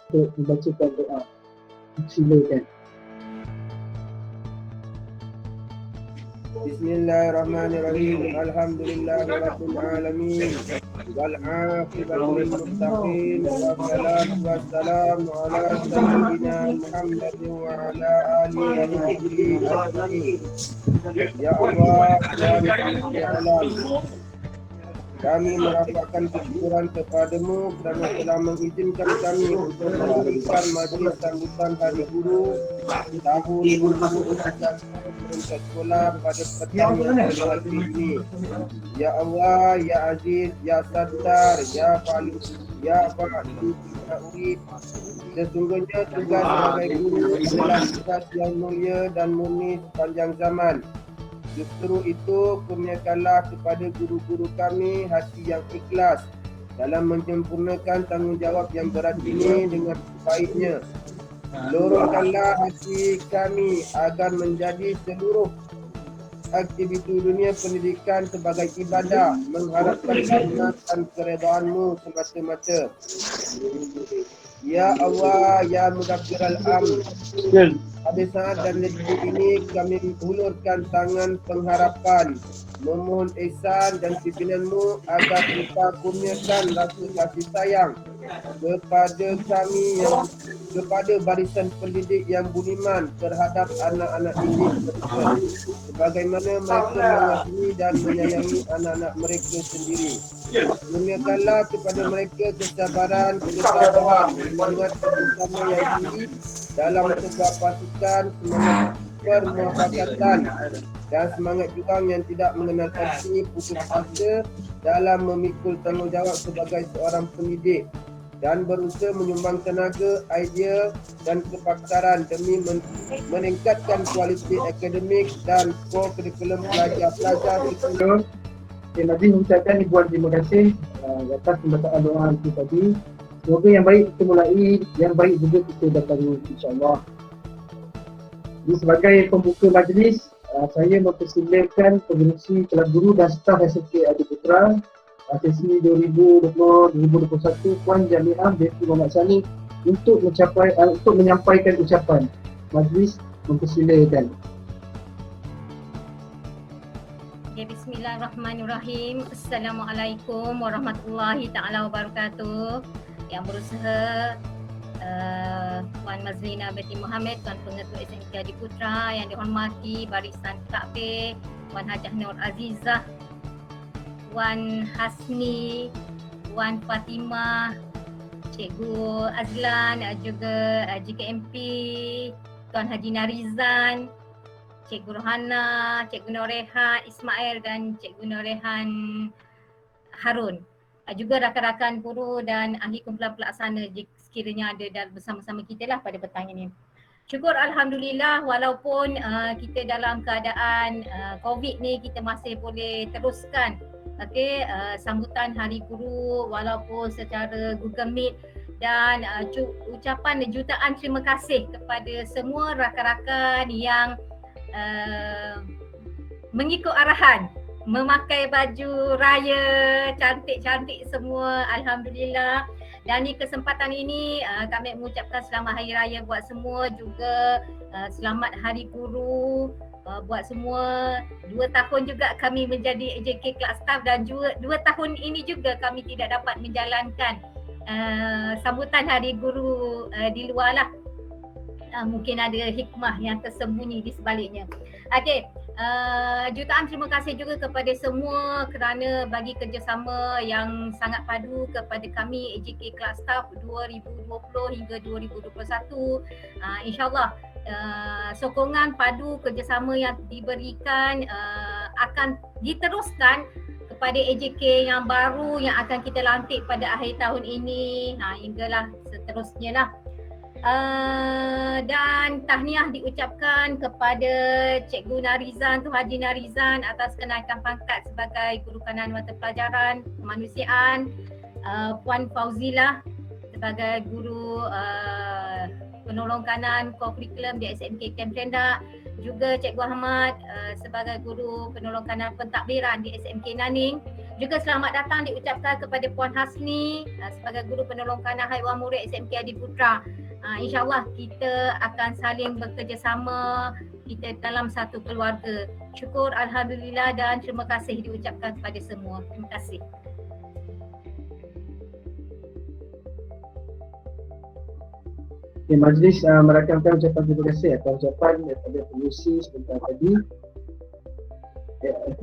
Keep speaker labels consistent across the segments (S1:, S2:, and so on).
S1: untuk membacakan doa. Silakan.
S2: Bismillahirrahmanirrahim. Alhamdulillahirabbil alamin. Wal 'aqibatu lil muttaqin. Wassalatu wassalamu ala sayyidina Muhammadin wa ala alihi wa sahbihi ajma'in. Ya Allah, ya Rabb ya Alam, kami merapatkan kesyukuran kepadamu kerana telah mengizinkan kami untuk memberikan majlis sambutan Hari Guru tahun 2021 untuk sekolah pada petang yang berbahagia ini. Ya Allah, Ya Aziz, Ya Sattar, Ya Fa'il, Ya Fa'il, Ya Urid. Sesungguhnya tugas sebagai guru adalah tugas yang mulia dan murni sepanjang zaman. Justru itu, kurniakanlah kepada guru-guru kami hati yang ikhlas dalam menyempurnakan tanggungjawab yang berat ini dengan baiknya. Lorongkanlah hati kami agar menjadi seluruh aktiviti dunia pendidikan sebagai ibadah, mengharapkan karunia dan keredaanmu semata-mata. Ya Allah, Ya Mudabbiral Amr, pada saat dan detik ini kami hulurkan tangan pengharapan, memohon ihsan dan pimpinan-Mu agar Engkau kurniakan rasa kasih sayang kepada kami kepada barisan pendidik yang budiman terhadap anak-anak didik tersebut, sebagaimana mereka mengasihi dan menyayangi anak-anak mereka sendiri. Kurniakanlah kepada mereka kesabaran, ketabahan, semangat bersama yang tinggi dalam sebuah pasukan, semangat permuafakatan dan semangat juang yang tidak mengenal erti putus asa dalam memikul tanggungjawab sebagai seorang pendidik dan berusaha menyumbang tenaga, idea dan kepakaran demi meningkatkan kualiti akademik dan kurikulum pelajar-pelajar tersebut.
S1: Terima kasih mengucapkan ribuan terima kasih atas pembacaan doa itu tadi. Semoga yang baik kita mulai, yang baik juga kita datangi, insyaAllah. Jadi sebagai pembuka majlis, saya mempersilakan pengerusi kelas guru dan staf SMK Adi Putra sesi 2020-2021 Puan Jamiah binti Muhammad Sani untuk menyampaikan ucapan. Majlis mempersilakan.
S3: Bismillahirrahmanirrahim. Assalamualaikum warahmatullahi ta'ala wabarakatuh. Yang berusaha Puan Mazlina binti Muhammad, Tuan Pengetua SMK Adi Putra, yang dihormati barisan takbir Puan Hajah Nur Azizah, Puan Hasni, Puan Fatimah, Cikgu Azlan, juga JKMP, Tuan Haji Narizan, Cikgu Rohana, Cikgu Norehan Ismail dan Cikgu Norehan Harun. Juga rakan-rakan guru dan ahli kumpulan pelaksana sekiranya ada dan bersama-sama kita lah pada petang ini. Syukur Alhamdulillah, walaupun kita dalam keadaan COVID ni, kita masih boleh teruskan sambutan Hari Guru walaupun secara Google Meet, dan ucapan jutaan terima kasih kepada semua rakan-rakan yang mengikut arahan, memakai baju raya cantik-cantik semua, Alhamdulillah. Dan di kesempatan ini kami mengucapkan selamat Hari Raya buat semua, juga selamat Hari Guru buat semua. 2 tahun juga kami menjadi AJK Class Staff dan 2 tahun ini juga kami tidak dapat menjalankan sambutan Hari Guru di luar lah. Mungkin ada hikmah yang tersembunyi di sebaliknya. Okey, jutaan terima kasih juga kepada semua kerana bagi kerjasama yang sangat padu kepada kami AJK Class Staff 2020 hingga 2021. InsyaAllah sokongan padu kerjasama yang diberikan akan diteruskan kepada AJK yang baru yang akan kita lantik pada akhir tahun ini, hinggalah seterusnya lah. Dan tahniah diucapkan kepada Cikgu Narizan, Tu Haji Narizan atas kenaikan pangkat sebagai Guru Kanan Mata Pelajaran Kemanusiaan, Puan Fauzilah sebagai Guru Penolong Kanan Kurikulum di SMK Kem Trendak, juga Cikgu Ahmad sebagai guru penolong kanan pentadbiran di SMK Naning. Juga selamat datang diucapkan kepada Puan Hasni sebagai guru penolong kanan haiwan murid SMK Adiputra. InsyaAllah kita akan saling bekerjasama, kita dalam satu keluarga. Syukur, Alhamdulillah dan terima kasih diucapkan kepada semua. Terima kasih.
S1: Okay, majlis merakamkan ucapan terima kasih atas ucapan daripada pengurusi sebentar tadi.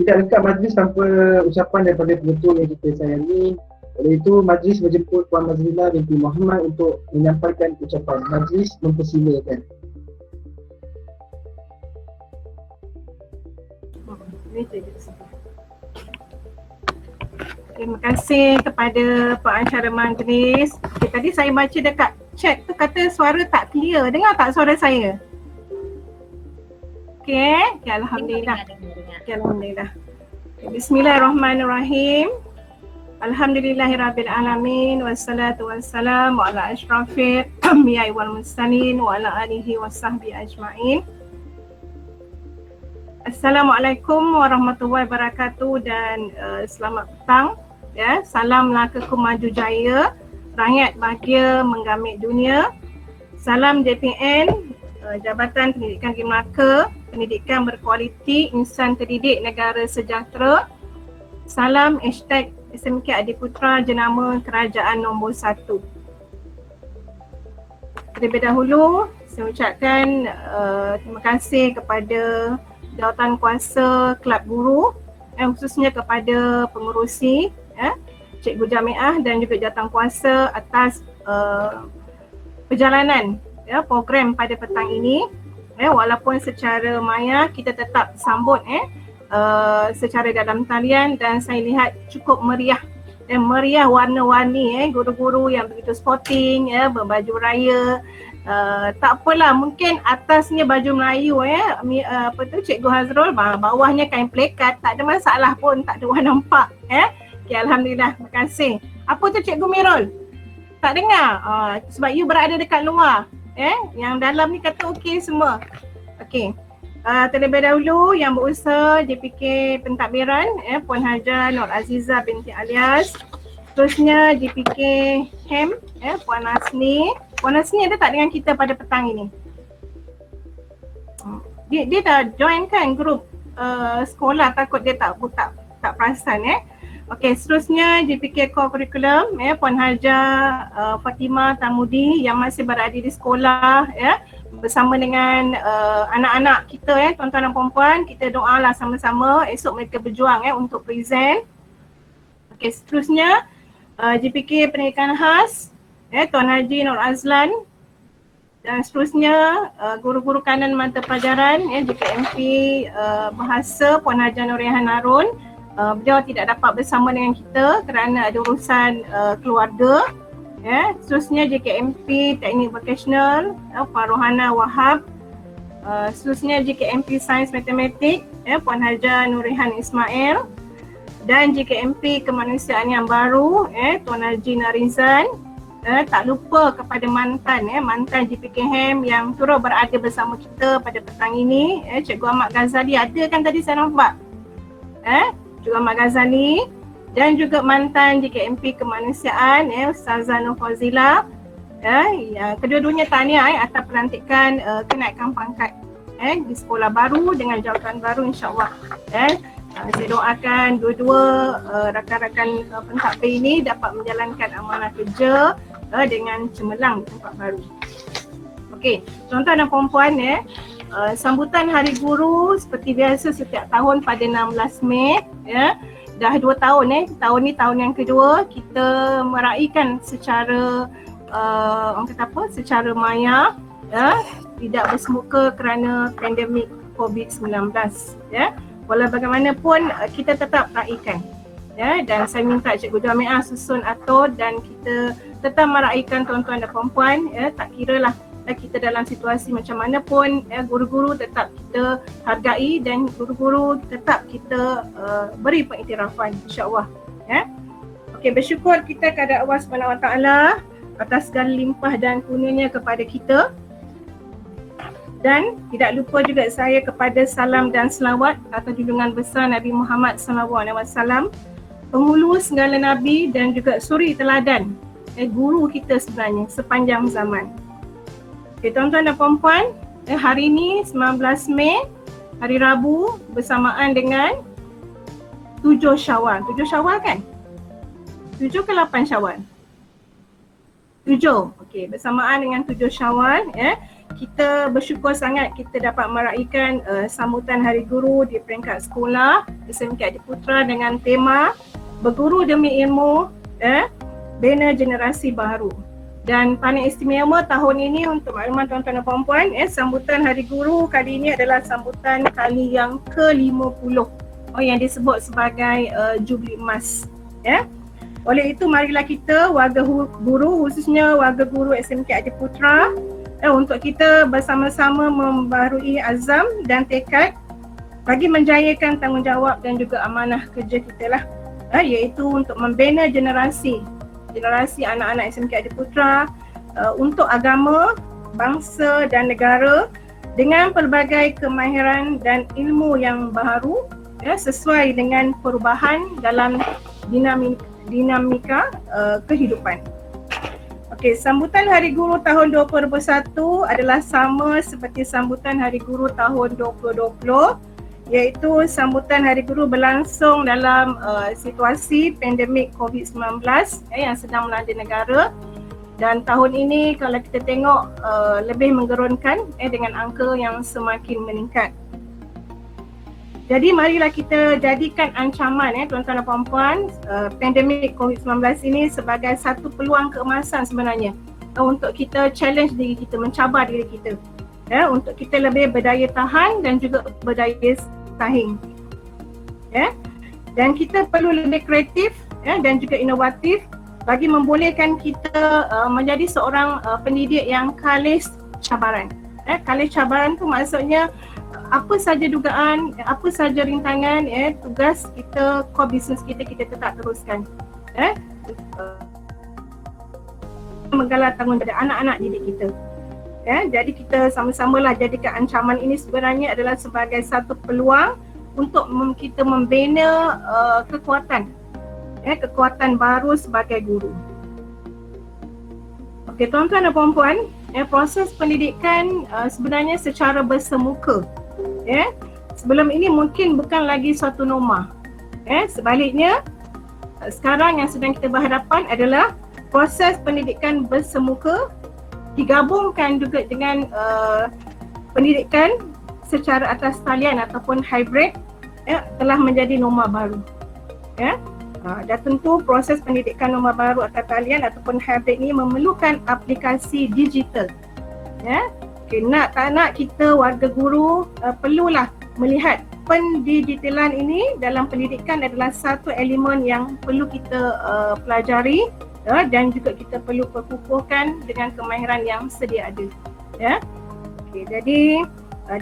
S1: Tidak lengkap majlis tanpa ucapan daripada pengetua yang kita sayangi. Oleh itu, majlis menjemput Puan Mazlina binti Muhammad untuk menyampaikan ucapan. Majlis mempersilakan.
S4: Terima kasih kepada pengacara majlis. Okay, tadi saya baca dekat chat tu kata suara tak clear. Dengar tak suara saya? Okay, Alhamdulillah. Okay, Alhamdulillah. Okay, Bismillahirrahmanirrahim. Alhamdulillahirrabbilalamin. Wassalatu wassalamu ala ashrafil anbiya'i wal mursalin wa ala alihi wa sahbihi ajma'in. Assalamualaikum warahmatullahi wabarakatuh dan selamat petang. Ya, salamlah kemaju jaya, rakyat bahagia menggamit dunia. Salam JPN, Jabatan Pendidikan di Melaka, pendidikan berkualiti, insan terdidik negara sejahtera. Salam #SMK Adiputra jenama kerajaan nombor 1. Terlebih dahulu saya ucapkan terima kasih kepada jawatan kuasa Kelab Guru, khususnya kepada pengerusi, Cikgu Jamiah dan juga jawatan kuasa atas perjalanan program pada petang ini. Walaupun secara maya kita tetap sambut secara dalam talian dan saya lihat cukup meriah dan meriah warna-warni guru-guru yang begitu sporting berbaju raya. Tak apalah, mungkin atasnya baju Melayu Cikgu Hazrul, bawahnya kain plekat, tak ada masalah pun, tak ada orang nampak. Okay, Alhamdulillah, terima kasih. Apa tu Cikgu Mirul? Tak dengar? Sebab you berada dekat luar. Yang dalam ni kata okey semua. Okey. Terlebih dahulu yang berusaha JPK pentadbiran Puan Haja Nur Azizah binti Alias. Terusnya JPK HEM Puan Hasni. Puan Hasni ada tak dengan kita pada petang ini? Dia dah join kan grup sekolah, takut dia tak perasan. Okey, seterusnya JPK Core Curriculum Puan Haja Fatimah Tamudi yang masih berada di sekolah bersama dengan anak-anak kita tuan-tuan dan puan-puan. Kita doalah sama-sama esok mereka berjuang untuk present. Okey, seterusnya JPK Pendidikan Khas Tuan Haji Nur Azlan dan seterusnya guru-guru kanan mata pelajaran JKMP Bahasa Puan Haja Nurihan Harun. Beliau tidak dapat bersama dengan kita kerana ada urusan keluarga. Seterusnya JKMP Teknik Vocational Puan Rohana Wahab. Seterusnya JKMP Sains Matematik Puan Haja Nurihan Ismail. Dan JKMP Kemanusiaan yang baru Tuan Haji Narizan. Tak lupa kepada mantan JPK HEM yang turut berada bersama kita pada petang ini, Cikgu Ahmad Ghazali ada kan tadi saya nampak. Cikgu Ahmad Ghazali dan juga mantan JKMP Kemanusiaan Ustazah Nur Fauzilah. Kedua-duanya tahniah atas pelantikan kenaikan pangkat di sekolah baru dengan jawatan baru insya-Allah. Saya doakan dua-dua rakan-rakan pentadbir ini dapat menjalankan amanah kerja dengan cemerlang di tempat baru. Okey, tuan-tuan dan puan-puan sambutan Hari Guru seperti biasa setiap tahun pada 16 Mei dah 2 tahun tahun ni tahun yang kedua kita meraihkan secara orang kata apa, secara maya tidak bersemuka kerana pandemik COVID-19 Walau bagaimanapun kita tetap raikan dan saya minta Cikgu Jamiah susun atur dan kita tetap meraihkan tuan-tuan dan puan-puan tak kiralah kita dalam situasi macam mana pun guru-guru tetap kita hargai dan guru-guru tetap kita beri pengiktirafan insya-Allah Okey, bersyukur kita kepada Allah Subhanahu Wa Taala atas segala limpah dan kurnianya kepada kita Dan tidak lupa juga saya kepada salam dan selawat atau junjungan besar Nabi Muhammad SAW, penghulu segala Nabi dan juga suri teladan, guru kita sebenarnya sepanjang zaman. Okay, tuan-tuan dan puan-puan, hari ini 19 Mei, hari Rabu bersamaan dengan 7 Syawal. 7 Syawal kan? 7 ke 8 Syawal? 7. Okey, bersamaan dengan 7 Syawal, kita bersyukur sangat kita dapat meraihkan sambutan Hari Guru di peringkat sekolah SMK Adiputra dengan tema Berguru Demi Ilmu, Bina Generasi Baru. Dan paling istimewa tahun ini untuk makluman tuan-tuan dan puan-puan, sambutan Hari Guru kali ini adalah sambutan kali yang ke-50 yang disebut sebagai Jubli Emas. Oleh itu marilah kita warga guru, khususnya warga guru SMK Adiputra, untuk kita bersama-sama membaharui azam dan tekad bagi menjayakan tanggungjawab dan juga amanah kerja kita lah, iaitu untuk membina generasi anak-anak SMK Adiputra untuk agama, bangsa dan negara dengan pelbagai kemahiran dan ilmu yang baharu, sesuai dengan perubahan dalam dinamika kehidupan. Okey, sambutan Hari Guru tahun 2021 adalah sama seperti sambutan Hari Guru tahun 2020, iaitu sambutan Hari Guru berlangsung dalam situasi pandemik COVID-19 yang sedang melanda negara. Dan tahun ini kalau kita tengok lebih menggerunkan dengan angka yang semakin meningkat. Jadi marilah kita jadikan ancaman tuan-tuan dan puan-puan, pandemik COVID-19 ini sebagai satu peluang keemasan sebenarnya untuk kita challenge diri kita, mencabar diri kita, untuk kita lebih berdaya tahan dan juga berdaya saing. Dan kita perlu lebih kreatif dan juga inovatif bagi membolehkan kita menjadi seorang pendidik yang kalis cabaran. Kalis cabaran tu maksudnya apa saja dugaan, apa saja rintangan, tugas kita, core business kita tetap teruskan. Menggalar tanggungjawab anak-anak didik kita. Jadi kita sama-samalah jadikan ancaman ini sebenarnya adalah sebagai satu peluang untuk kita membina kekuatan baru sebagai guru. Okey, tuan-tuan dan puan-puan, proses pendidikan sebenarnya secara bersemuka. Sebelum ini mungkin bukan lagi suatu norma. Sebaliknya, sekarang yang sedang kita berhadapan adalah proses pendidikan bersemuka digabungkan juga dengan pendidikan secara atas talian ataupun hybrid, telah menjadi norma baru. Dan tentu proses pendidikan norma baru atas talian ataupun hybrid ini memerlukan aplikasi digital. Okay, nak tak nak kita warga guru perlulah melihat pendigitalan ini dalam pendidikan adalah satu elemen yang perlu kita pelajari, dan juga kita perlu perkukuhkan dengan kemahiran yang sedia ada. Okay, jadi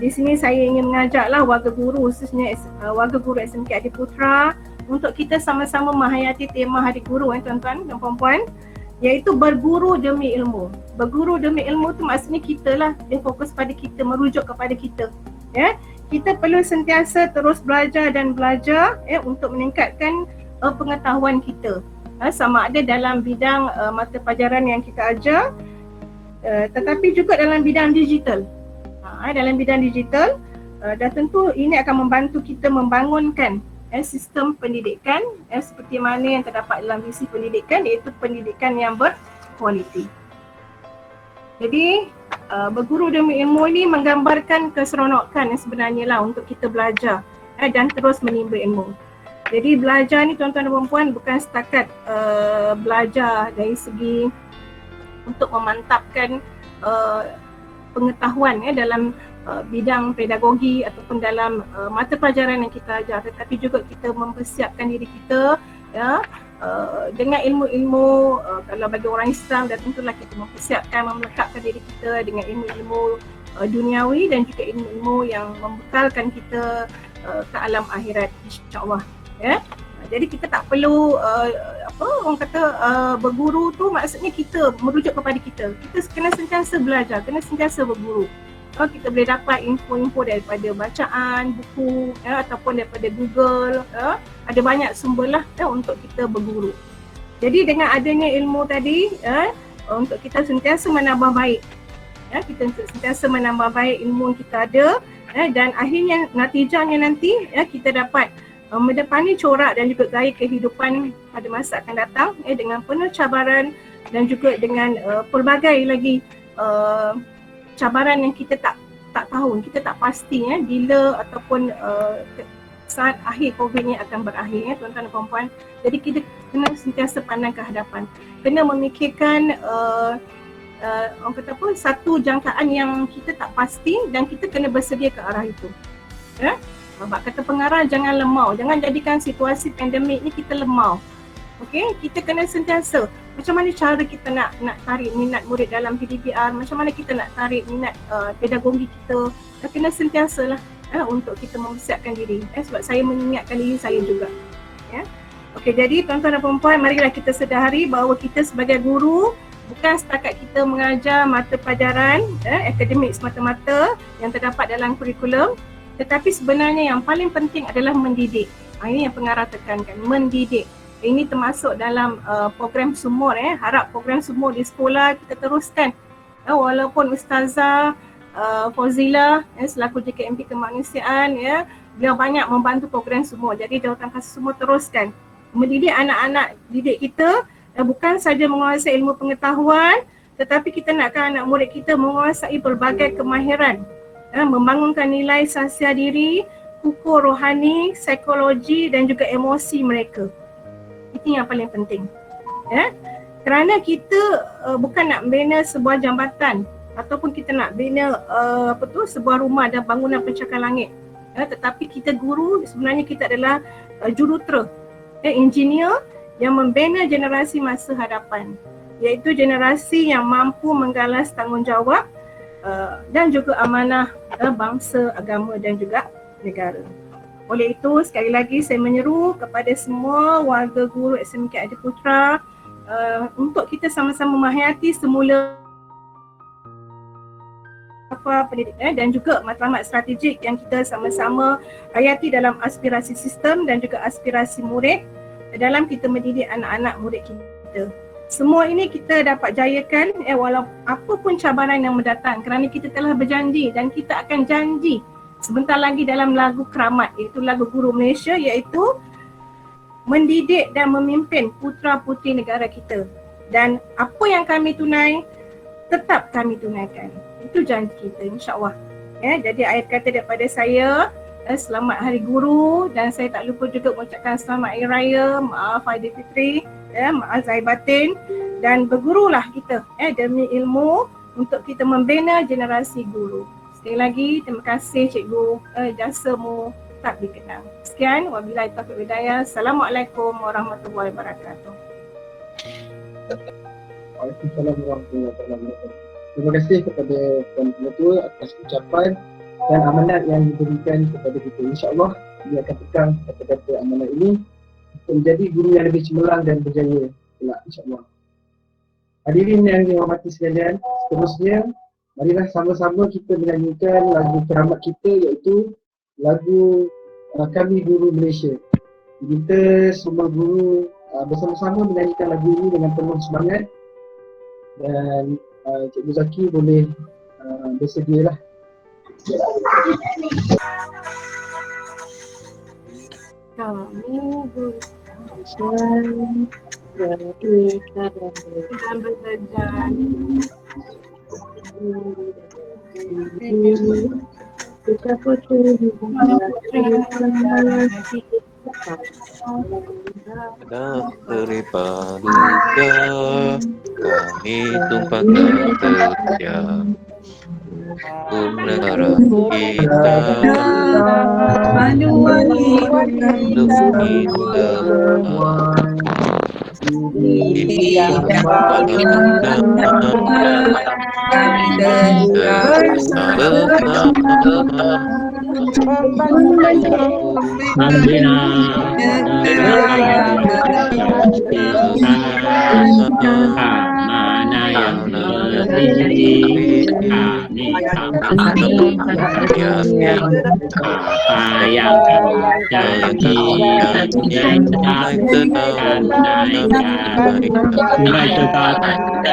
S4: di sini saya ingin mengajaklah warga guru, khususnya warga guru SMK Adiputra, untuk kita sama-sama menghayati tema Hari Guru, tuan-tuan dan puan-puan, iaitu berguru demi ilmu. Berguru demi ilmu tu maksudnya kita lah, dia fokus pada kita, merujuk kepada kita. Kita perlu sentiasa terus belajar dan belajar untuk meningkatkan pengetahuan kita. Sama ada dalam bidang mata pelajaran yang kita ajar, tetapi juga dalam bidang digital. Dalam bidang digital, dan tentu ini akan membantu kita membangunkan sistem pendidikan seperti mana yang terdapat dalam visi pendidikan, iaitu pendidikan yang berkualiti. Jadi berguru demi ilmu ini menggambarkan keseronokan sebenarnya lah untuk kita belajar dan terus menimba ilmu. Jadi belajar ni tuan-tuan dan puan-puan bukan setakat belajar dari segi untuk memantapkan pengetahuan dalam bidang pedagogi ataupun dalam mata pelajaran yang kita ajar, tetapi juga kita mempersiapkan diri kita dengan ilmu-ilmu, kalau bagi orang Islam dan tentulah kita mempersiapkan, melengkapkan diri kita dengan ilmu-ilmu duniawi dan juga ilmu-ilmu yang membekalkan kita ke alam akhirat, insya-Allah. Jadi kita tak perlu orang kata berguru tu maksudnya kita merujuk kepada kita. Kita kena sentiasa belajar, kena sentiasa berguru. kita boleh dapat info-info daripada bacaan, buku ataupun daripada Google. Ada banyak sumber lah untuk kita berguru. Jadi dengan adanya ilmu tadi, untuk kita sentiasa menambah baik. Kita sentiasa menambah baik ilmu yang kita ada, dan akhirnya natijahnya nanti kita dapat mendepani corak dan juga gaya kehidupan pada masa akan datang dengan penuh cabaran dan juga dengan pelbagai lagi cabaran yang kita tak tahu, kita tak pasti bila ataupun saat akhir COVID ni akan berakhir tuan-tuan dan puan-puan. Jadi kita kena sentiasa pandang ke hadapan. Kena memikirkan orang kata apa, satu jangkaan yang kita tak pasti dan kita kena bersedia ke arah itu. Bab kata pengarah, jangan lemau, jangan jadikan situasi pandemik ni kita lemau. Okey, kita kena sentiasa macam mana cara kita nak tarik minat murid dalam PDPR, macam mana kita nak tarik minat pedagogi kita. Kena sentiasalah untuk kita mempersiapkan diri. Sebab saya mengingatkan diri saya juga. Okey, jadi tuan-tuan dan puan-puan, marilah kita sedari bahawa kita sebagai guru bukan setakat kita mengajar mata pelajaran akademik semata-mata yang terdapat dalam kurikulum, tetapi sebenarnya yang paling penting adalah mendidik. Ini yang pengarah tekankan, mendidik. Ini termasuk dalam program sumur. Harap program sumur di sekolah kita teruskan. Walaupun Ustazah Fauzilah selaku JKMP Kemanusiaan, beliau banyak membantu program sumur. Jadi Jawatan Kasih Sumur teruskan mendidik anak-anak didik kita, bukan saja menguasai ilmu pengetahuan, tetapi kita nakkan anak murid kita menguasai pelbagai kemahiran, membangunkan nilai sahsia diri, kukuh rohani, psikologi dan juga emosi mereka. Itu yang paling penting. Kerana kita bukan nak bina sebuah jambatan ataupun kita nak bina sebuah rumah dan bangunan pencakar langit. Tetapi kita guru, sebenarnya kita adalah jurutera, engineer yang membina generasi masa hadapan, iaitu generasi yang mampu menggalas tanggungjawab dan juga amanah bangsa, agama dan juga negara. Oleh itu, sekali lagi saya menyeru kepada semua warga guru SMK Adiputra untuk kita sama-sama menghayati semula pendidikan dan juga matlamat strategik yang kita sama-sama hayati dalam aspirasi sistem dan juga aspirasi murid dalam kita mendidik anak-anak murid kita. Semua ini kita dapat jayakan walau apapun cabaran yang mendatang, kerana kita telah berjanji dan kita akan janji sebentar lagi dalam lagu keramat, iaitu lagu Guru Malaysia, iaitu mendidik dan memimpin putra-putri negara kita. Dan apa yang kami tunai, tetap kami tunaikan. Itu janji kita, insya-Allah. Jadi akhir kata daripada saya, selamat Hari Guru, dan saya tak lupa juga mengucapkan selamat Hari Raya, maaf Aidilfitri, maaf zahir batin, dan bergurulah kita demi ilmu untuk kita membina generasi guru. Sekali lagi, terima kasih Cikgu, jasamu tak dikenang. Sekian, wabillahi taufiq wal hidayah. Assalamualaikum warahmatullahi wabarakatuh.
S1: Waalaikumsalam warahmatullahi wabarakatuh. Terima kasih kepada Tuan Ketua atas ucapan dan amanat yang diberikan kepada kita. InsyaAllah dia akan pegang kata-kata amanat ini untuk menjadi guru yang lebih cemerlang dan berjaya kelak, insyaAllah. Hadirin yang dihormati sekalian, seterusnya marilah sama-sama kita menyanyikan lagu keramat kita, iaitu lagu Kami Guru Malaysia. Kita semua guru bersama-sama menyanyikan lagu ini dengan penuh semangat, dan Cikgu Zaki boleh bersedialah.
S4: Kami guru dan belajar kita putri
S5: daripada kami tumpahkan setia negara kita mana yang lebih kami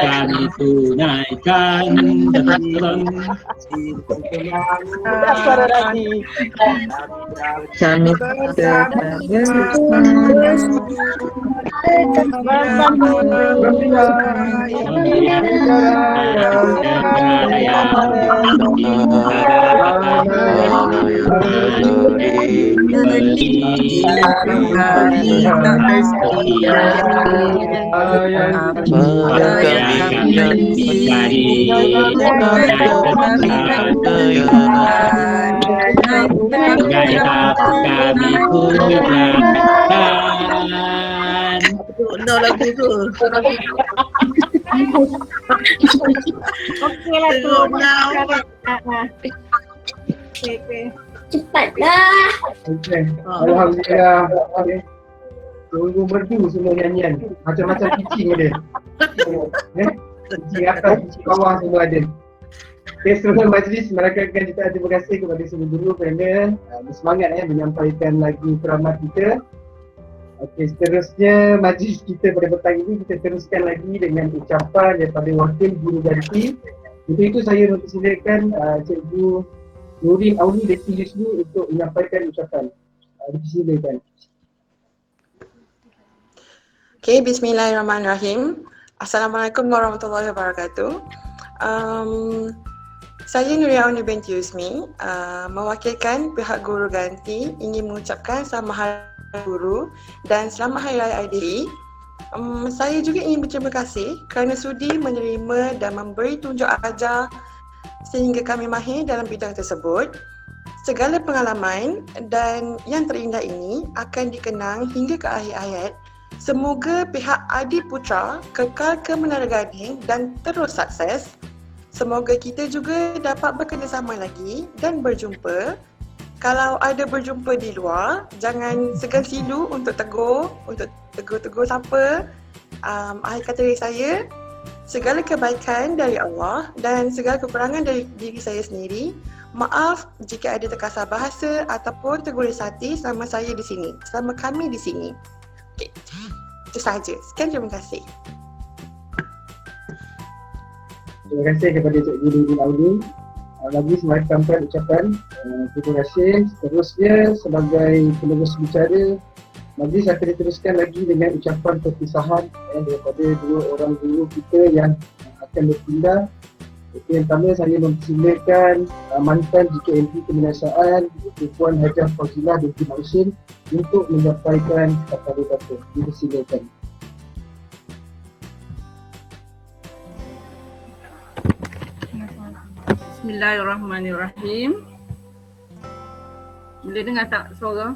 S6: kami tunaikan.
S2: Suara lagi.
S7: Kami
S8: No lagu tu.
S4: Okey lah tu. Okey.
S3: Cepatlah.
S1: Okey. Alhamdulillah. Okey. Tunggu merdu semua nyanyian. Macam-macam pitching ada. Pitching atas, pitching bawah semua ada. Okay, semua majlis merakamkan jutaan terima kasih kepada semua guru kerana bersemangat menyampaikan lagu keramat kita. Okey, seterusnya majlis kita pada petang ini kita teruskan lagi dengan ucapan daripada wakil guru ganti. Untuk itu saya mempersilakan Cikgu Nurin Auli Desi Yusnu untuk menyampaikan ucapan. Dipersilakan.
S7: Okay, bismillahirrahmanirrahim. Assalamualaikum warahmatullahi wabarakatuh. Saya Nuria Auni binti Yusmi, mewakilkan pihak guru ganti ingin mengucapkan selamat hari guru dan selamat hari raya Aidilfitri. Saya juga ingin berterima kasih kerana sudi menerima dan memberi tunjuk ajar sehingga kami mahir dalam bidang tersebut. Segala pengalaman dan yang terindah ini akan dikenang hingga ke akhir hayat. Semoga pihak Adi Putra kekal ke Menara Gading dan terus sukses. Semoga kita juga dapat bekerjasama lagi dan berjumpa. Kalau ada berjumpa di luar, jangan segan silu untuk tegur siapa. Akhir kata dari saya, segala kebaikan dari Allah dan segala kekurangan dari diri saya sendiri. Maaf jika ada terkasar bahasa ataupun terguris hati selama saya di sini, selama kami di sini. Okey, itu sahaja. Sekian, terima kasih.
S1: Terima kasih kepada Cikgu Nurin Auli. Lagi semakamkan ucapan terima kasih. Seterusnya sebagai penerus bicara, majlis akan diteruskan lagi dengan ucapan perpisahan daripada dua orang guru kita yang akan berpindah. Yang pertama saya mempersilakan mantan JKMP Kemenasaan Puan Hajah Fauzilah binti Mausin untuk menyampaikan kata-kata. Dipersilakan.
S8: Bismillahirrahmanirrahim. Boleh dengar tak suara?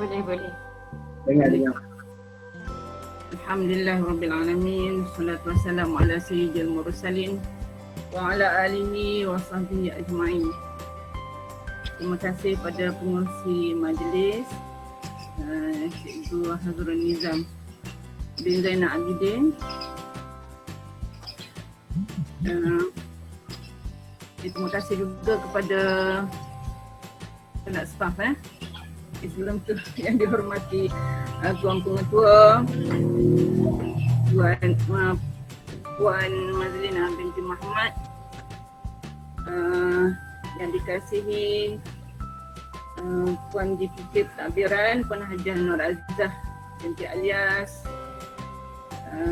S7: Boleh.
S1: Dengar.
S8: Alhamdulillahirrabbilalamin. Salatu wassalamu ala sayyidil mursalin wa ala alihi wa sahbihi ajma'in. Terima kasih pada pengerusi majlis Cikgu Hazrul Nizam bin Zainal Abidin. Terima kasih juga kepada staff sebelum tu yang dihormati Tuan Pengetua Puan Mazlina binti Muhammad, yang dikasihi Puan JPK Takbiran Puan Hajah Nur Azzah binti Alias,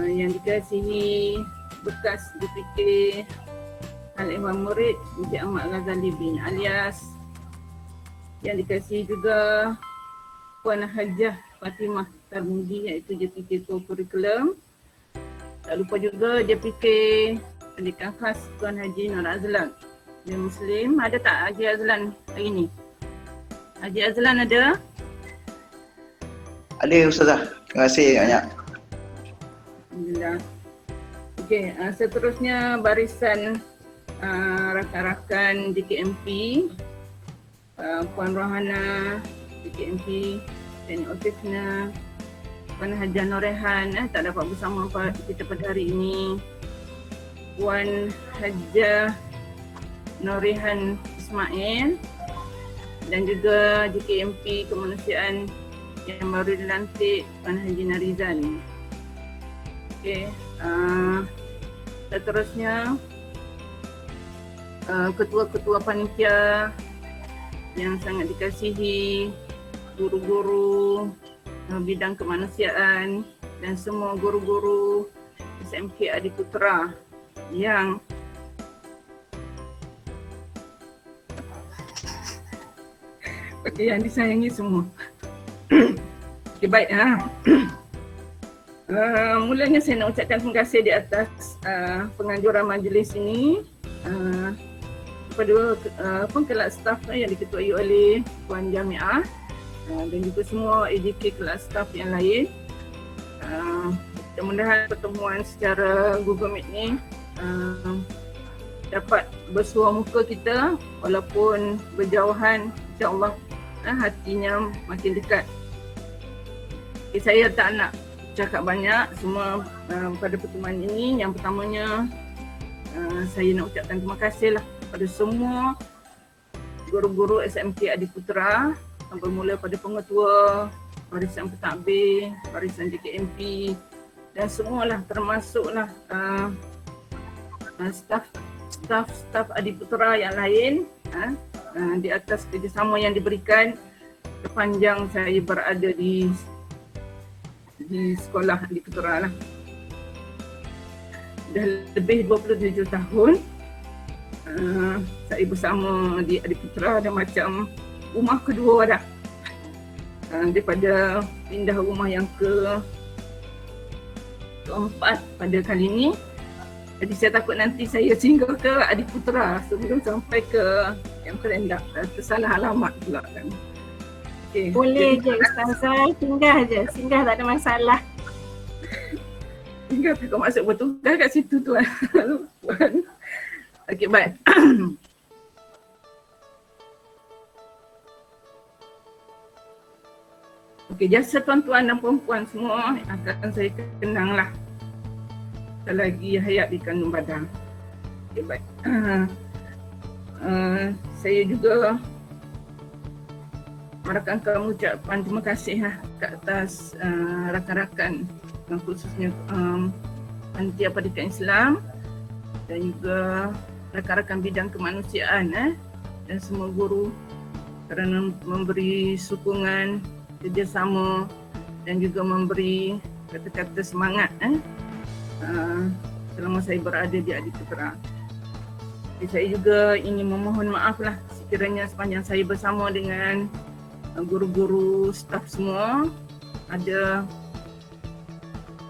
S8: yang dikasihi bekas JPK Al-Ihwan Murid Encik Ahmad Ghazali bin Alias, yang dikasihi juga Puan Hajah Fatimah Tarmudi iaitu JPK Kurikulum. Tak lupa juga JPK Pendidikan Khas Tuan Haji Nur Azlan bin Muslim. Ada tak Haji Azlan hari ni? Haji Azlan ada?
S9: Ada Ustazah. Terima kasih banyak.
S8: Alhamdulillah. Okey, seterusnya barisan rakan-rakan JKMP, Puan Rohana JKMP, Teknik Otisna, Puan Hajah Norehan tak dapat bersama kita pada hari ini, Puan Hajah Norehan Ismail dan juga JKMP Kemanusiaan yang baru dilantik Puan Haji Narizan. Okey, seterusnya ketua-ketua panitia yang sangat dikasihi, guru-guru bidang kemanusiaan dan semua guru-guru SMK Adiputra yang yang disayangi semua. Okay, baik. Mulanya saya nak ucapkan terima kasih di atas penganjuran majlis ini kepada kelas staf yang diketuai oleh Puan Jamiah dan juga semua ADK kelas staf yang lain. Mudah-mudahan pertemuan secara Google Meet ni dapat bersuah muka kita walaupun berjauhan, insya-Allah hatinya makin dekat. Okay, saya tak nak cakap banyak semua pada pertemuan ini. Yang pertamanya saya nak ucapkan terima kasih lah kepada semua guru-guru SMK Adiputra, bermula pada pengetua, barisan pentadbir, barisan JKMP dan semualah, termasuklah staf Adiputra yang lain di atas kerjasama yang diberikan sepanjang saya berada di sekolah Adiputra lah. Dah lebih 27 tahun saya bersama di Adiputra dan macam rumah kedua dah. Daripada pindah rumah yang keempat pada kali ini. Jadi saya takut nanti saya singgah ke Adiputra sebelum sampai ke yang terendah, tersalah alamat pula kan. Okay.
S4: Boleh je Ustazah, singgah je, singgah tak ada masalah.
S8: Singgah tak masuk bertugas kat situ tuan. Okey, baik. Okey, jasa tuan-tuan dan perempuan semua akan saya kenang lah selagi hayat di kandung badan. Okey, baik. Saya juga merakamkan ucapan terima kasih ke atas rakan-rakan, khususnya Panitia Pendidikan Islam dan juga rakan-rakan bidang kemanusiaan dan semua guru kerana memberi sokongan, kerjasama dan juga memberi kata-kata semangat selama saya berada di Adiputra. Saya juga ingin memohon maaf lah sekiranya sepanjang saya bersama dengan guru-guru, staf semua ada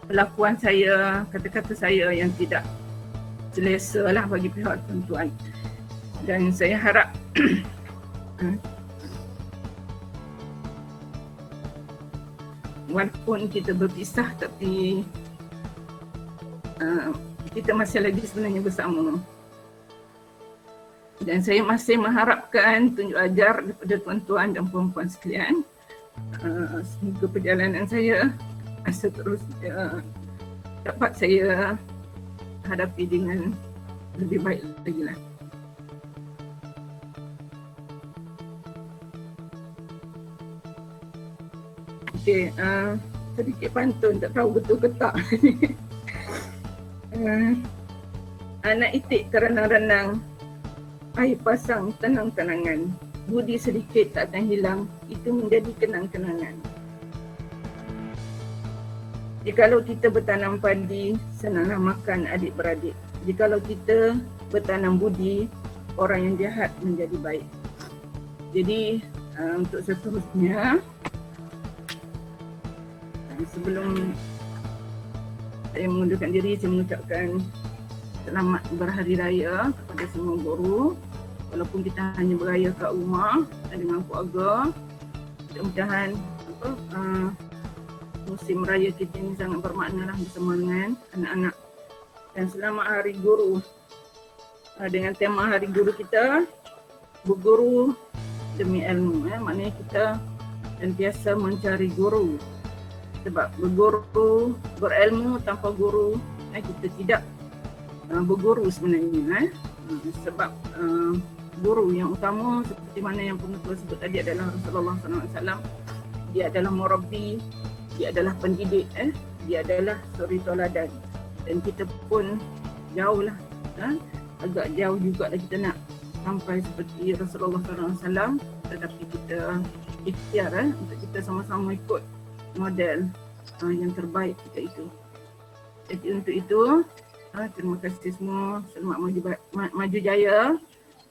S8: perlakuan saya, kata-kata saya yang tidak selesa lah bagi pihak tuan-tuan. Dan saya harap walaupun kita berpisah tapi kita masih lagi sebenarnya bersama. Dan saya masih mengharapkan tunjuk ajar daripada tuan-tuan dan perempuan sekalian. Semoga perjalanan saya seterusnya dapat saya hadapi dengan lebih baik lagi lah. Okey, sedikit pantun, tak tahu betul ke tak. Anak itik kerana renang, air pasang tenang-tenangan, budi sedikit tak akan hilang, itu menjadi kenang-kenangan. Jikalau kita bertanam padi, senanglah makan adik-beradik. Jikalau kita bertanam budi, orang yang jahat menjadi baik. Jadi untuk seterusnya, sebelum saya mengundurkan diri, saya mengucapkan selamat berhari raya kepada semua guru. Walaupun kita hanya beraya kat rumah dengan keluarga, mudah-mudahan musim raya kita ini sangat bermakna lah bersama dengan anak-anak. Dan selamat Hari Guru. Dengan tema Hari Guru kita, berguru demi ilmu. Maknanya kita sentiasa mencari guru. Sebab berguru, berilmu tanpa guru, kita tidak berguru sebenarnya. Sebab guru yang utama seperti mana yang pengetua sebut tadi adalah Rasulullah SAW. Dia adalah murabbi, dia adalah pendidik, dia adalah suri toladan. Dan kita pun jauh lah, agak jauh juga lah kita nak sampai seperti Rasulullah SAW, tetapi kita ikhtiar untuk kita sama-sama ikut model yang terbaik kita itu. Jadi untuk itu, terima kasih semua. Selamat maju jaya.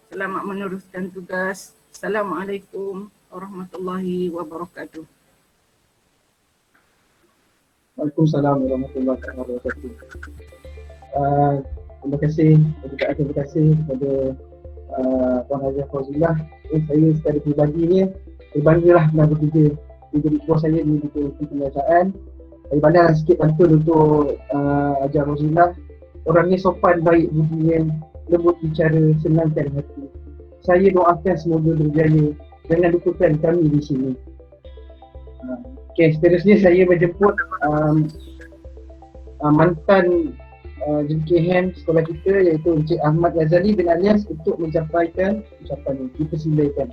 S8: Selamat meneruskan tugas. Assalamualaikum warahmatullahi wabarakatuh.
S1: Waalaikumsalam warahmatullahi wabarakatuh. Terima kasih kepada Puan Hajiah Fauzilah. Saya secara peribadi ni berbanggalah dengan tiga buah saya di buku pengajaran. Saya pandanglah sikit pantun untuk Hajiah Fauzilah. Orangnya sopan, baik budinya, lembut bicara, senangkan hati. Saya doakan semoga berjaya. Jangan lupakan kami di sini. Okey, seterusnya saya menjemput mantan JKM sekolah kita, iaitu Encik Ahmad Ghazali bin Alias, untuk mencapai ucapan ini. Kita silakan.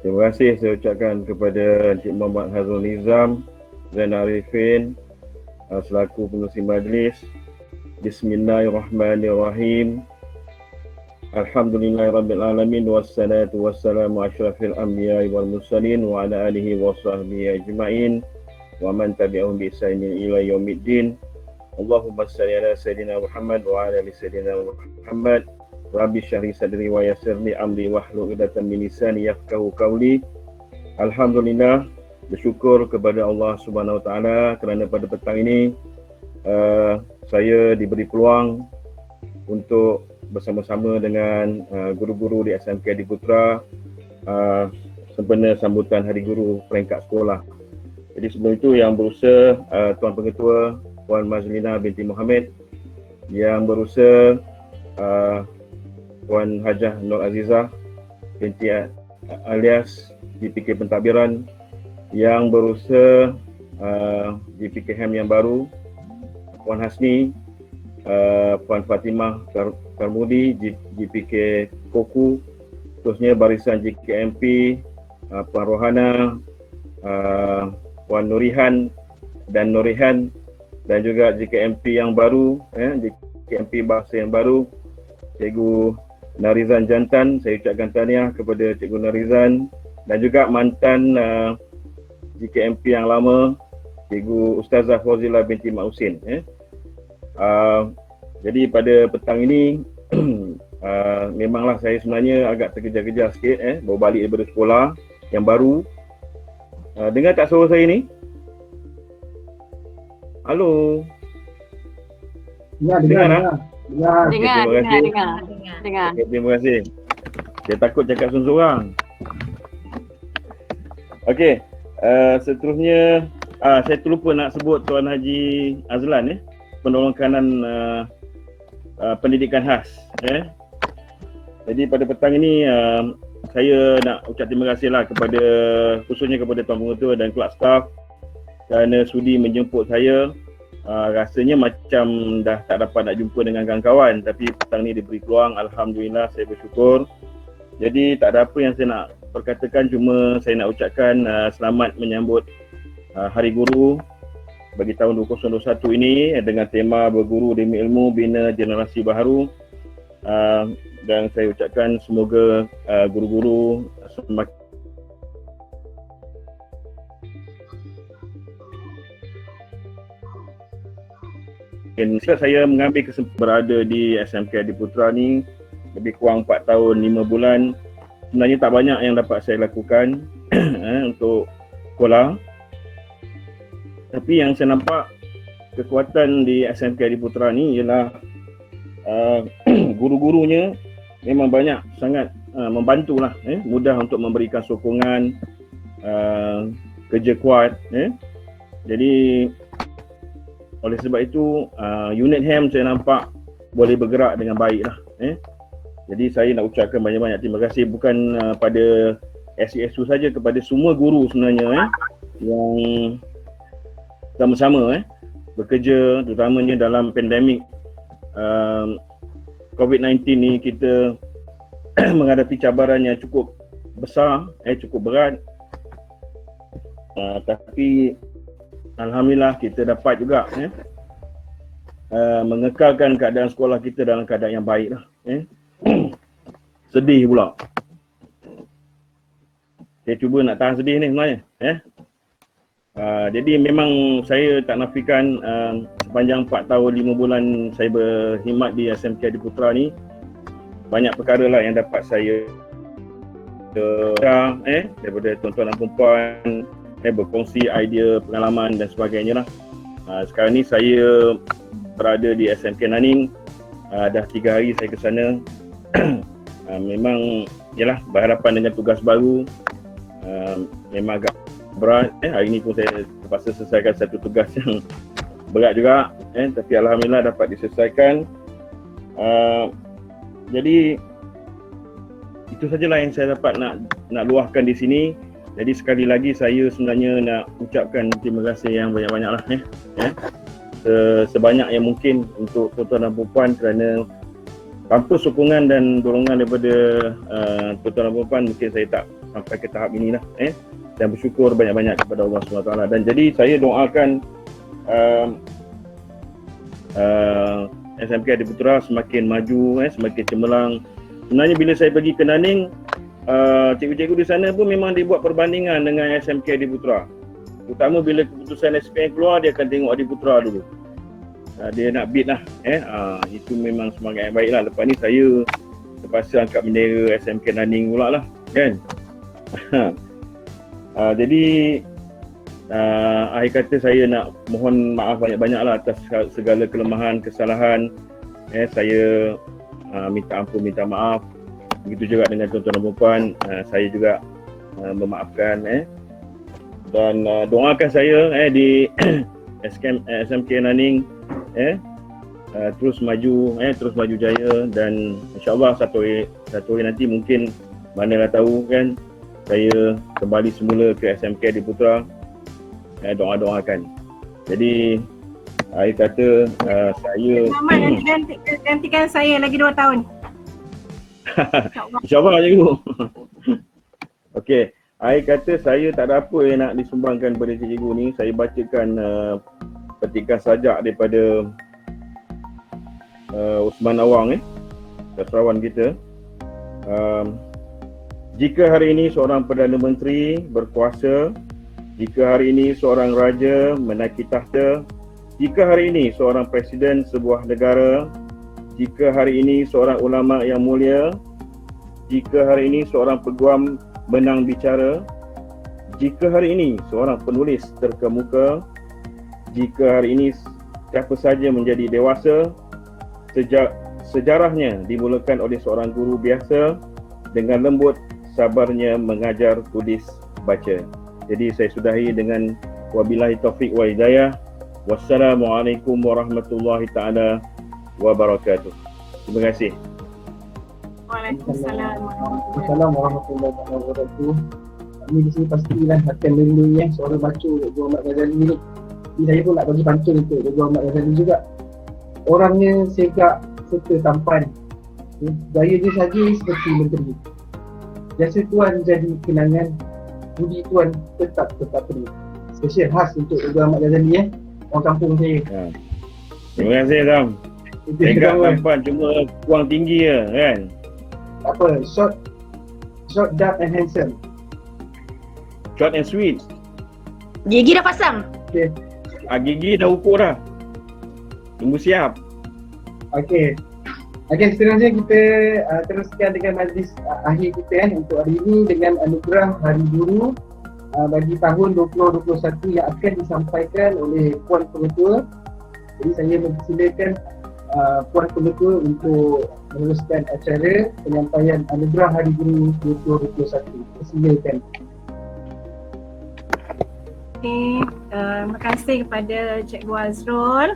S10: Terima kasih saya ucapkan kepada Encik Muhammad Hazrul Nizam Zainal Arifin selaku pengerusi majlis. Bismillahirrahmanirrahim. Alhamdulillahirabbil alamin wassalatu wassalamu asyrafil anbiya'i wal mursalin wa ala alihi wa sahbihi ajma'in wa man tabi'ahum bi ihsanin ila yaumiddin. Allahumma shalli ala sayidina Muhammad wa ala ali sayidina Muhammad. Rabbi shrah li sadri wa yassir li amri wahlul 'uqdatam min lisani yafqahu qawli. Alhamdulillah, bersyukur kepada Allah Subhanahu wa taala kerana pada petang ini saya diberi peluang untuk bersama-sama dengan guru-guru di SMK Adiputra sempena sambutan Hari Guru peringkat sekolah. Jadi sebelum itu yang berusaha Tuan Pengetua Puan Mazlina binti Muhammad, yang berusaha Puan Hajah Nur Azizah binti Alias JPK Pentadbiran, yang berusaha JPK Hem yang baru Puan Hasni, Puan Fatimah Karmudi JPK Koku, terusnya barisan JKMP Puan Rohana, Puan Nurihan dan Nurihan, dan juga JKMP yang baru, JKMP Bahasa yang baru, Cikgu Narizan Jantan. Saya ucapkan tahniah kepada Cikgu Narizan, dan juga mantan JKMP yang lama, Cikgu Ustazah Fauzilah binti Mak Husin. Jadi pada petang ini memanglah saya sebenarnya agak terkejar-kejar sikit, baru balik daripada sekolah yang baru. Dengar tak suara saya ni? Halo? Dengar.
S4: Dengar.
S10: Okay, terima kasih. Saya takut cakap seorang-seorang. Okey, seterusnya saya terlupa nak sebut Tuan Haji Azlan, penolong kanan pendidikan khas. Jadi pada petang ini saya nak ucap terima kasihlah kepada, khususnya kepada Tuan Pengetua dan kelab staf kerana sudi menjemput saya. Rasanya macam dah tak dapat nak jumpa dengan kawan-kawan, tapi petang ni diberi peluang. Alhamdulillah, saya bersyukur. Jadi tak ada apa yang saya nak perkatakan, cuma saya nak ucapkan selamat menyambut Hari Guru bagi tahun 2021 ini dengan tema berguru demi ilmu bina generasi baharu. Dan saya ucapkan semoga guru-guru semakin saya mengambil kesempatan berada di SMK Adiputra ni lebih kurang 4 tahun 5 bulan. Sebenarnya tak banyak yang dapat saya lakukan untuk sekolah. Tapi yang saya nampak kekuatan di SMK Adiputra ni ialah guru-gurunya memang banyak sangat membantulah, mudah untuk memberikan sokongan, kerja kuat. Jadi oleh sebab itu unit HEM saya nampak boleh bergerak dengan baik lah. Jadi saya nak ucapkan banyak-banyak terima kasih, bukan pada SESU saja, kepada semua guru sebenarnya yang sama-sama bekerja, terutamanya dalam pandemik COVID-19 ni kita menghadapi cabaran yang cukup besar, cukup berat. Tapi alhamdulillah kita dapat juga mengekalkan keadaan sekolah kita dalam keadaan yang baik lah. Sedih pula. Saya cuba nak tahan sedih ni sebenarnya. Jadi memang saya tak nafikan sepanjang 4 tahun 5 bulan saya berkhidmat di SMK Adiputra ni, banyak perkara lah yang dapat saya daripada tuan-tuan dan perempuan, berkongsi idea, pengalaman dan sebagainya lah. Sekarang ni saya berada di SMK Nanning, dah 3 hari saya ke sana. Memang yalah, berhadapan dengan tugas baru, memang agak berat. Hari ni pun saya terpaksa selesaikan satu tugas yang berat juga, tapi alhamdulillah dapat diselesaikan. Jadi itu sajalah yang saya dapat nak luahkan di sini. Jadi sekali lagi saya sebenarnya nak ucapkan terima kasih yang banyak-banyak lah sebanyak yang mungkin untuk tuan-tuan dan puan kerana tanpa sokongan dan dorongan daripada tuan-tuan dan puan mungkin saya tak sampai ke tahap inilah. Dan bersyukur banyak-banyak kepada Allah SWT. Dan jadi saya doakan SMK Adiputra semakin maju, semakin cemerlang. Sebenarnya bila saya pergi ke Nanning, cikgu-cikgu di sana pun memang dia buat perbandingan dengan SMK Adiputra. Terutama bila keputusan SPM keluar, dia akan tengok Adiputra dulu. Dia nak beat lah. Itu memang semangat yang baik lah. Lepas ni saya terpaksa angkat bendera SMK Nanning pula lah, kan? Jadi akhir kata saya nak mohon maaf banyak-banyak lah atas segala kelemahan, kesalahan. Saya minta ampun, minta maaf. Begitu juga dengan tuan-tuan dan puan, saya juga memaafkan. Dan doakan saya di SMK Nanning terus maju, terus maju jaya. Dan insyaAllah satu hari nanti mungkin manalah tahu kan, saya kembali semula ke SMK Adiputra. Doa-doakan. Jadi saya kata saya
S4: gantikan saya lagi 2 tahun.
S10: InsyaAllah cikgu. Okey, saya kata saya tak ada apa yang nak disumbangkan kepada cikgu ni. Saya bacakan petikan sajak daripada Osman Awang, sastrawan kita. Jika hari ini seorang Perdana Menteri berkuasa, jika hari ini seorang raja menaiki tahta, jika hari ini seorang presiden sebuah negara, jika hari ini seorang ulama yang mulia, jika hari ini seorang peguam menang bicara, jika hari ini seorang penulis terkemuka, jika hari ini siapa saja menjadi dewasa, sejarahnya dimulakan oleh seorang guru biasa dengan lembut sabarnya mengajar, tulis, baca. Jadi saya sudahi dengan wabillahi taufiq wa hidayah. Wassalamualaikum warahmatullahi taala wabarakatuh. Terima kasih.
S4: Waalaikumsalam
S1: warahmatullahi wabarakatuh. Kami di sini pastilah akan melindungi suara baca Dr. Ahmad Ghazali ni. Jadi saya pun nak bagi pantun untuk Dr. Ahmad Ghazali juga. Orangnya segak serta tampan. Gaya dia saja seperti menteri. Jasa tuan jadi kenangan, budi tuan tetap penuh. Special khas untuk Dr. Ahmad Ghazali orang kampung saya.
S10: Terima kasih Sam. Tegak tampan cuma kurang tinggi je kan.
S1: Apa, short, dark and handsome.
S10: Short and sweet.
S11: Gigi dah pasang.
S1: Okay.
S10: Gigi dah ukur dah. Tunggu siap.
S1: Okay. Okay, seterusnya kita teruskan dengan majlis akhir kita untuk hari ini dengan anugerah Hari Guru bagi tahun 2021 yang akan disampaikan oleh Puan Pengetua. Jadi saya mempersilakan Puan Pengetua untuk meneruskan acara penyampaian anugerah Hari Guru 2021. Persilakan.
S4: Okay, terima kasih kepada Cikgu Azrul.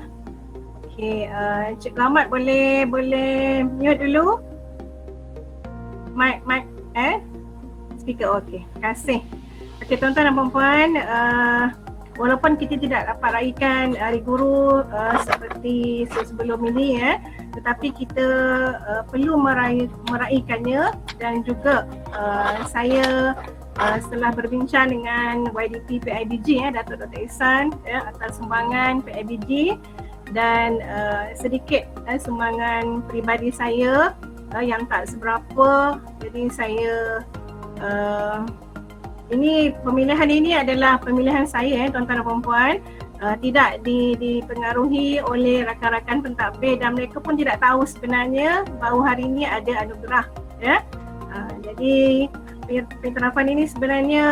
S4: Okay, Cik Lamat boleh mute dulu. Mic, speaker, okay. Terima kasih. Okay, tuan-tuan dan puan-puan, walaupun kita tidak dapat raikan Hari Guru seperti sebelum ini tetapi kita perlu meraihkannya. Dan juga saya setelah berbincang dengan YDP PIBG Datuk Dr. Ihsan atas sumbangan PIBG dan sedikit sumbangan peribadi saya yang tak seberapa. Jadi saya ini pemilihan ini adalah pemilihan saya tuan-tuan dan puan-puan, tidak dipengaruhi oleh rakan-rakan pentadbir dan mereka pun tidak tahu sebenarnya bahawa hari ini ada anugerah jadi pengiktirafan ini sebenarnya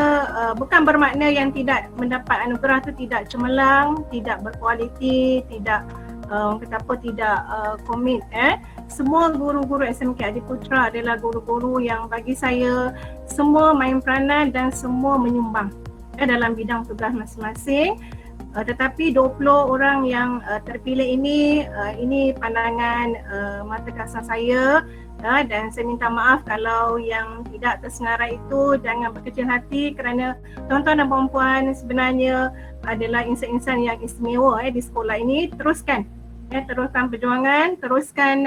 S4: bukan bermakna yang tidak mendapat anugerah tu tidak cemerlang, tidak berkualiti, tidak tidak komit. Semua guru-guru SMK Adiputra adalah guru-guru yang bagi saya semua main peranan dan semua menyumbang dalam bidang tugas masing-masing. Tetapi 20 orang yang terpilih ini pandangan mata kasar saya. Dan saya minta maaf kalau yang tidak tersenarai itu, jangan berkecil hati kerana tuan-tuan dan puan-puan sebenarnya adalah insan-insan yang istimewa di sekolah ini. Teruskan perjuangan, teruskan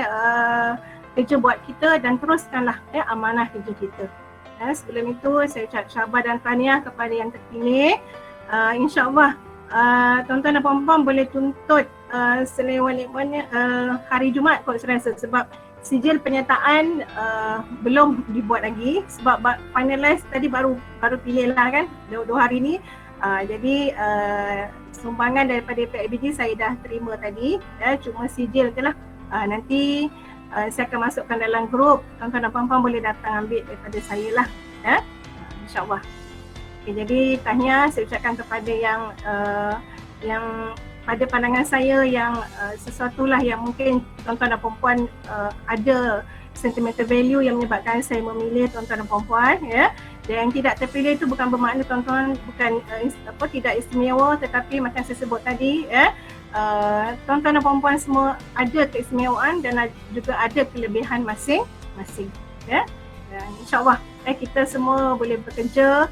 S4: kerja buat kita dan teruskanlah amanah kerja kita. Sebelum itu saya ucap syabas dan tahniah kepada yang terpilih. InsyaAllah tuan-tuan dan puan-puan boleh tuntut selewat-lewatnya hari Jumaat kot saya rasa, sebab sijil penyertaan belum dibuat lagi sebab finalize tadi baru pilih lah kan 2 hari ni. Jadi sumbangan daripada PIBG saya dah terima tadi, cuma sijil je lah. Nanti saya akan masukkan dalam grup, tuan-tuan dan puan-puan boleh datang ambil daripada saya lah, insyaAllah. Okay, jadi tahniah saya ucapkan kepada yang pada pandangan saya yang sesuatulah yang mungkin tuan-tuan dan puan-puan ada sentimental value yang menyebabkan saya memilih tuan-tuan dan puan-puan Dan yang tidak terpilih itu bukan bermakna tuan-tuan bukan tidak istimewa, tetapi macam saya sebut tadi tuan-tuan dan puan-puan semua ada keistimewaan dan juga ada kelebihan masing-masing. Dan insyaAllah kita semua boleh bekerja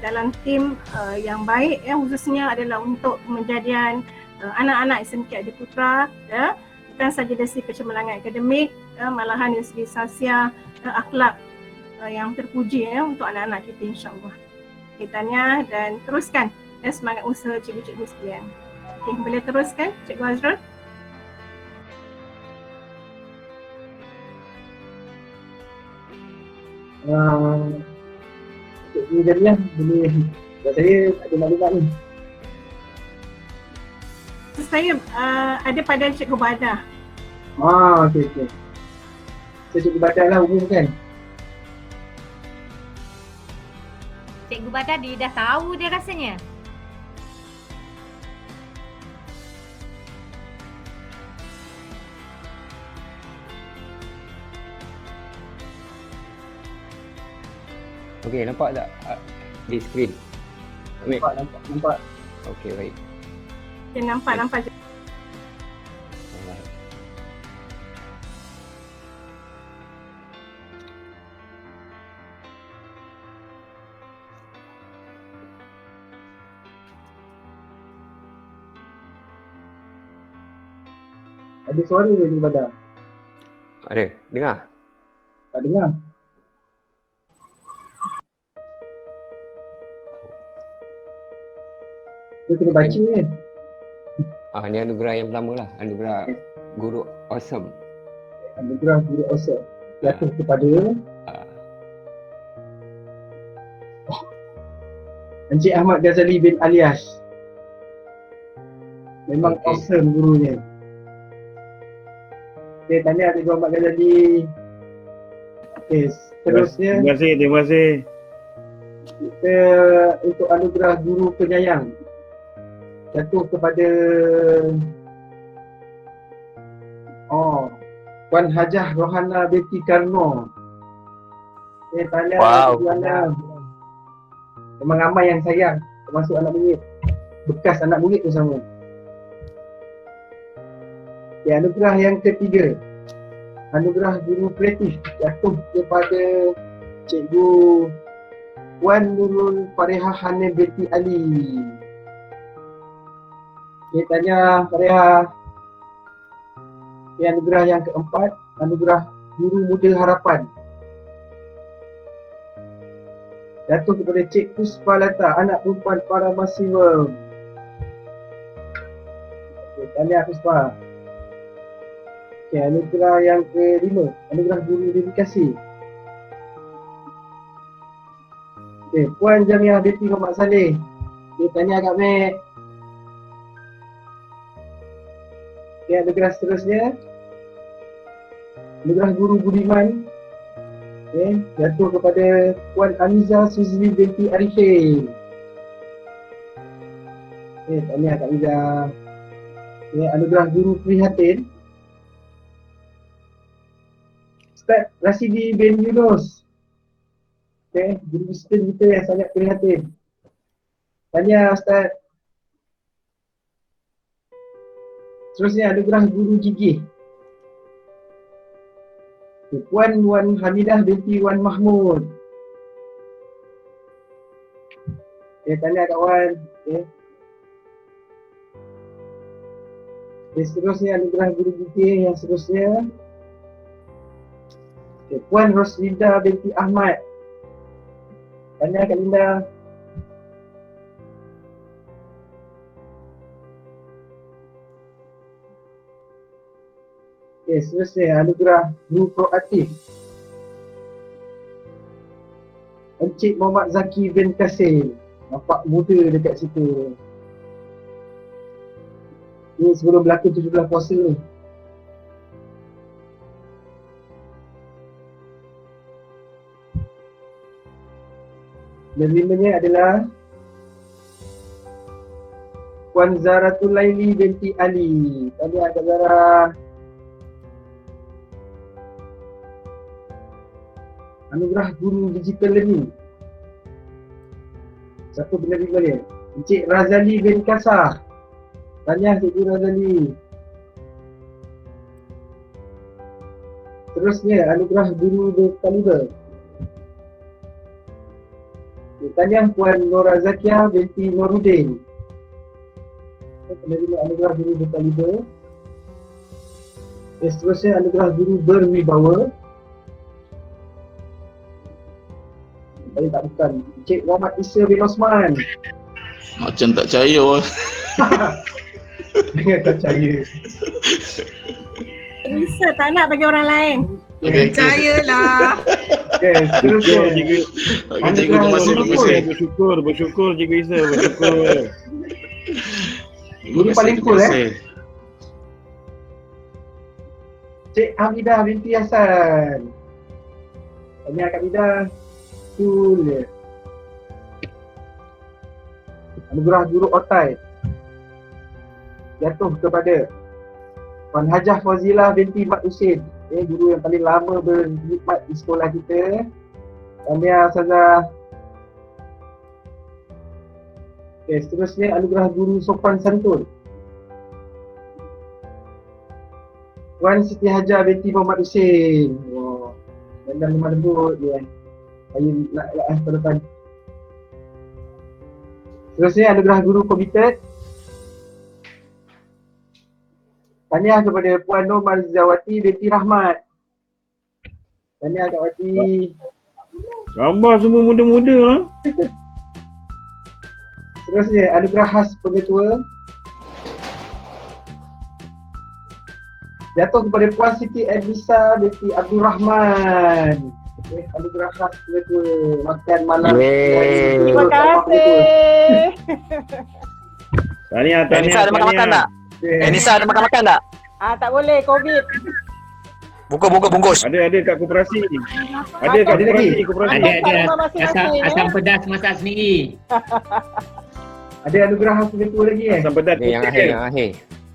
S4: dalam tim yang baik, khususnya adalah untuk kejadian anak-anak SMK Adiputra, bukan saja dari segi kecemerlangan akademik, malahan dari segi sosial, akhlak yang terpuji untuk anak-anak kita, insyaAllah. Kitanya dan teruskan semangat usaha cikgu-cikgu sekalian. Okay, boleh teruskan Cikgu Azrul?
S1: Cikgu Jariah boleh, saya ada maklumat ni.
S4: Saya ada pada Cikgu Badah.
S1: Okey. Saya Cikgu Badah lah umum kan?
S3: Cikgu Badah dia dah tahu dia rasanya.
S12: Okey, nampak tak di skrin?
S1: Nampak.
S12: Okey, baik.
S4: Okay, nampak.
S1: Ada suara ke Cikgu Badah?
S12: Ada, dengar?
S1: Tak dengar. Dia kena baca kan?
S12: Ni anugerah yang pertama lah, anugerah Guru Awesome.
S1: Anugerah Guru Awesome jatuh kepada Encik Ahmad Ghazali bin Alias. Memang awesome gurunya. Okay, tanya Cikgu Ahmad Ghazali. Okay, seterusnya
S10: Terima kasih.
S1: Kita untuk anugerah Guru Penyayang jatuh kepada Puan Hajah Rohana binti Karno. Saya tanya Cikgu Ana. Memang ramai yang sayang, termasuk anak murid, bekas anak murid tu sama. Anugerah yang ketiga, anugerah Guru Kreatif jatuh kepada Cikgu Puan Nurul Farehah Hanif binti Ali. Saya tanya Farehah, Okay, anugerah yang keempat, anugerah Guru Muda Harapan. Jatuh kepada Cik Puspa Lata, anak perempuan Paramasiwam. Okay, tahniah Puspa. Okay, anugerah yang kelima, anugerah Guru Dedikasi. Okay, Puan Jamiah binti Muhammad Saleh. Okay, tahniah Kak Mek. Okay, anugerah seterusnya, anugerah Guru Budiman. Okay, jatuh kepada Puan Amiza Suzli binti Arifin. Okay, tahniah Kak Amiza. Okay, anugerah Guru Prihatin, Ustaz Rasidi bin Yunus. Okay, guru Kristen kita yang sangat prihatin. Tahniah Ustaz. Seterusnya anugerah Guru Gigih. Okay, Puan Wan Hamidah binti Wan Mahmud. Okay, tahniah Kak Wan. Okay. Okay, seterusnya anugerah Guru Gigih yang seterusnya. Okay, Puan Roslinda binti Ahmad. Tahniah Kak Linda. Okay, seterusnya anugerah Guru Proaktif. Encik Muhammad Zaki bin Kasim. Nampak muda dekat situ. Ni sebelum berlaku 17 puasa ni. Dan limanya adalah Puan Zaratul Laili binti Ali. Tahniah Kak Zara. Anugerah Guru Digital Learning. Satu penerima dia, Encik Razali bin Kasah. Tahniah Cikgu Razali. Terusnya anugerah Guru Berkaliber. Tahniah Puan Nora Zakia binti Noruddin. Penerima anugerah Guru Berkaliber. Seterusnya anugerah Guru Berwibawa. Tadi tak bukan, Encik Muhammad Isa bin Osman.
S13: Macam tak percaya lah.
S1: Dia tak percaya.
S4: Bisa tak nak bagi orang lain.
S7: Percayalah.
S1: Okay, seterusnya
S13: Okay, cikgu terima kasih.
S10: Bersyukur Cikgu Isa, bersyukur.
S1: Guru paling cool Cik Hamidah binti Hasan. Tahniah Kak Hamidah. Cool je. Anugerah Guru Otai jatuh kepada Puan Hajah Fazilah binti Mat Husin. Guru yang paling lama berkhidmat di sekolah kita. Tahniah Ustazah. Okay, seterusnya anugerah Guru Sopan Santun. Puan Siti Hajar binti Muhammad Husin. Wow, dan lemah lembut dia. Saya nak pada depan. Seterusnya anugerah Guru Komited. Tahniah kepada Puan Nur Marzawati binti Rahmat. Tahniah Kak Wati.
S10: Gambar semua muda-muda lah.
S1: Seterusnya anugerah khas pengetua. Jatuh kepada Puan Siti Edisa binti Abdul Rahman. Anugerah khas pengetua makan malam.
S4: Terima kasih.
S10: Tahniah.
S14: Nisa ada makan-makan tak? Nisa ada makan-makan tak?
S4: Tak boleh, COVID.
S14: Bungkus.
S10: Ada kat koperasi. Ada kat koperasi.
S6: Ada. Asam pedas masak sendiri.
S1: Ada anugerah khas pengetua lagi
S10: Asam pedas.
S12: Yang akhir.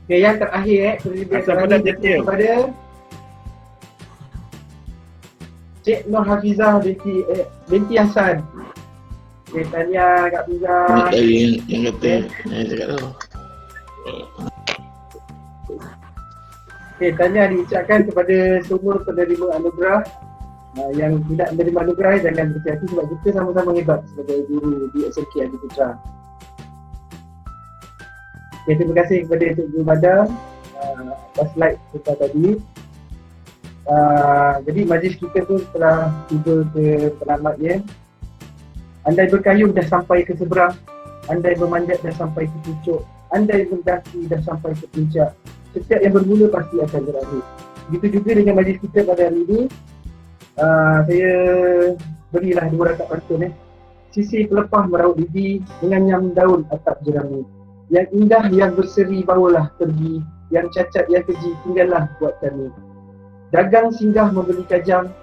S1: Okay, yang terakhir
S10: Asam pedas kecil.
S1: kepada Cik Nur Hafizah binti Hasan. Okay, tahniah Kak Hafizah.
S13: Tadi yang kata, saya cakap tu.
S1: Okay, tahniah diucapkan kepada semua penerima anugerah. Yang tidak menerima anugerah jangan berhati-hati sebab kita sama-sama hebat sebagai guru di SMK Adi Putra. Okay, terima kasih kepada Cikgu Badar slide kita tadi. Jadi majlis kita tu telah tiba ke penamatnya. Andai berkayuh dah sampai ke seberang, andai bermanjat dah sampai ke pucuk, andai mendaki dah sampai ke puncak. Setiap yang bermula pasti akan berakhir. Begitu juga dengan majlis kita pada hari ini. Saya berilah 2 rakaat pantun Sisi pelepah meraup didi, menganyam daun atap jerami. Yang indah yang berseri bawalah pergi, yang cacat yang keji tinggallah buat kami. Dagang singgah membeli kajang,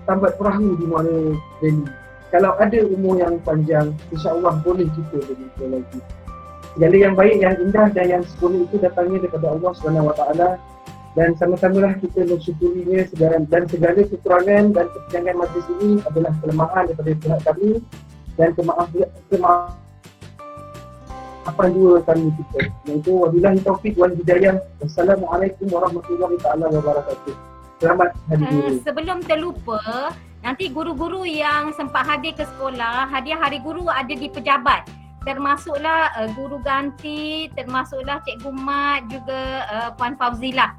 S1: tambat perahu di muara Beli. Kalau ada umur yang panjang, insya-Allah boleh kita berjumpa lagi. Segala yang baik, yang indah dan yang sempurna itu datangnya daripada Allah SWT, dan sama-samalah kita mensyukurinya dan segala kekurangan dan kesenjangan majlis ini adalah kelemahan daripada pihak kami dan kemaafan dua kami kita. Iaitu wabillahi taufiq wal hidayah. Wassalamualaikum warahmatullahi taala wabarakatuh. Selamat Hari Guru.
S3: Sebelum terlupa, nanti guru-guru yang sempat hadir ke sekolah, hadiah Hari Guru ada di pejabat. Termasuklah guru ganti, termasuklah Cikgu Mat, juga Puan Fauzilah.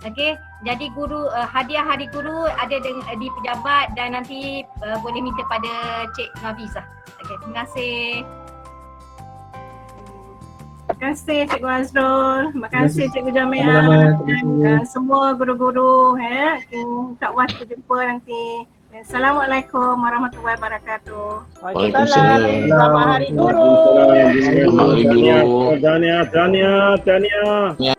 S3: Okey, jadi guru hadiah Hari Guru ada di pejabat dan nanti boleh minta pada Cik Nafisah. Okey, terima kasih.
S4: Terima kasih Cikgu Azrul, terima kasih Cikgu Jamiah dan semua guru-guru tak puas berjumpa nanti. Assalamualaikum warahmatullahi wabarakatuh.
S13: Waalaikumsalam.
S8: Selamat Hari Guru.
S13: Selamat Hari Guru.
S10: Tahniah.